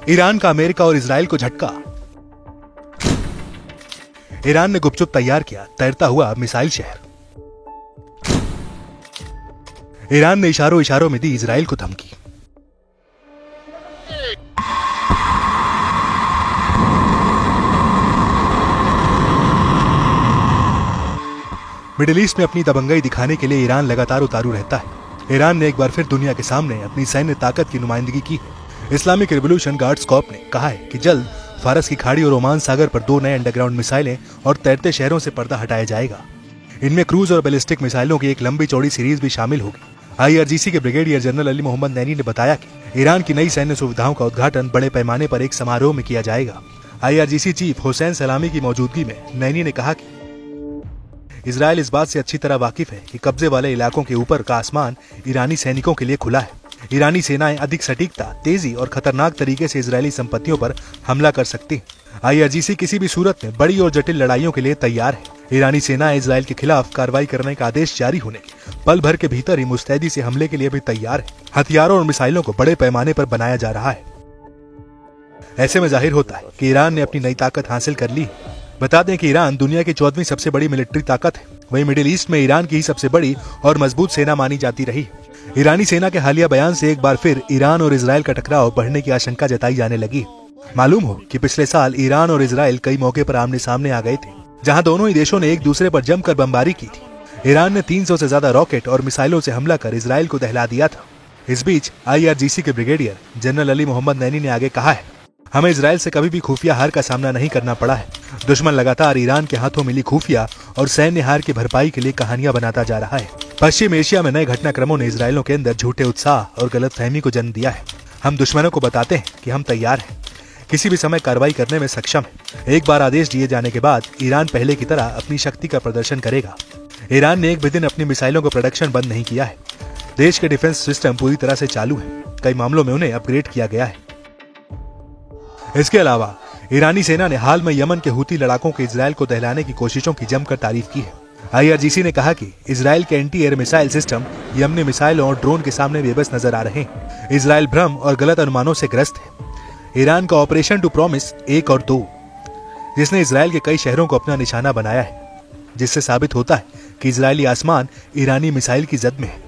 Iran का America और Israel को झटका। ईरान ने गुपचुप तैयार किया तैरता हुआ मिसाइल शहर। ईरान ने इशारों इशारों में दी इजराइल को धमकी। मिडिल ईस्ट में अपनी दबंगई दिखाने के लिए ईरान लगातार उतारू रहता है। ईरान ने एक बार फिर दुनिया के सामने अपनी सैन्य ताकत की नुमाइंदगी की है। इस्लामिक रिवॉल्यूशन गार्ड्स कॉर्प ने कहा है कि जल्द फारस की खाड़ी और ओमान सागर पर 2 नए अंडरग्राउंड मिसाइलें और तैरते शहरों से पर्दा हटाया जाएगा। इनमें क्रूज और बैलिस्टिक मिसाइलों की एक लंबी चौड़ी सीरीज भी शामिल होगी। IRGC के ब्रिगेडियर जनरल अली मोहम्मद नैनी ने बताया कि ईरान की नई सैन्य सुविधाओं का उद्घाटन बड़े पैमाने पर एक समारोह में किया जाएगा। IRGC चीफ हुसैन सलामी की मौजूदगी में नैनी ने कहा कि इजराइल इस बात से अच्छी तरह वाकिफ है कि कब्जे वाले इलाकों के ऊपर का आसमान ईरानी सैनिकों के लिए खुला है। ईरानी सेनाएं अधिक सटीकता, तेजी और खतरनाक तरीके से इजरायली संपत्तियों पर हमला कर सकती हैं। IRGC किसी भी सूरत में बड़ी और जटिल लड़ाइयों के लिए तैयार है। ईरानी सेनाएं इजराइल के खिलाफ कार्रवाई करने का आदेश जारी होने के पल भर के भीतर ही मुस्तैदी से हमले के लिए भी तैयार है। हथियारों और मिसाइलों को बड़े पैमाने पर बनाया जा रहा है। ऐसे में जाहिर होता है कि ईरान ने अपनी नई ताकत हासिल कर ली है। बता दें कि ईरान दुनिया की 14वीं सबसे बड़ी मिलिट्री ताकत है। वहीं मिडिल ईस्ट में ईरान की ही सबसे बड़ी और मजबूत सेना मानी जाती रही। ईरानी सेना के हालिया बयान से एक बार फिर ईरान और इजराइल का टकराव बढ़ने की आशंका जताई जाने लगी। मालूम हो कि पिछले साल ईरान और इजराइल कई मौके पर आमने सामने आ गए थे, जहां दोनों ही देशों ने एक दूसरे पर जमकर बमबारी की थी। ईरान ने 300 से ज्यादा रॉकेट और मिसाइलों से हमला कर इजराइल को दहला दिया था। इस बीच IRGC के ब्रिगेडियर जनरल अली मोहम्मद नैनी ने आगे कहा है, हमें इजराइल से कभी भी खुफिया हार का सामना नहीं करना पड़ा है। दुश्मन लगातार ईरान के हाथों मिली खुफिया और सैन्य हार की भरपाई के लिए कहानियां बनाता जा रहा है। पश्चिम एशिया में नए घटनाक्रमों ने इजराइलों के अंदर झूठे उत्साह और गलतफहमी को जन्म दिया है। हम दुश्मनों को बताते हैं कि हम तैयार हैं, किसी भी समय कार्रवाई करने में सक्षम है। एक बार आदेश दिए जाने के बाद ईरान पहले की तरह अपनी शक्ति का प्रदर्शन करेगा। ईरान ने एक भी दिन अपनी मिसाइलों का प्रोडक्शन बंद नहीं किया है। देश के डिफेंस सिस्टम पूरी तरह से चालू है। कई मामलों में उन्हें अपग्रेड किया गया है। इसके अलावा ईरानी सेना ने हाल में यमन के हूती लड़ाकों के इजराइल को दहलाने की कोशिशों की जमकर तारीफ की है। IRGC ने कहा कि इजराइल के एंटी एयर मिसाइल सिस्टम यमनी मिसाइलों और ड्रोन के सामने बेबस नजर आ रहे हैं। इजराइल भ्रम और गलत अनुमानों से ग्रस्त है। ईरान का ऑपरेशन टू प्रॉमिस 1 और 2, जिसने इजराइल के कई शहरों को अपना निशाना बनाया है, जिससे साबित होता है कि इजरायली आसमान ईरानी मिसाइल की जद में है।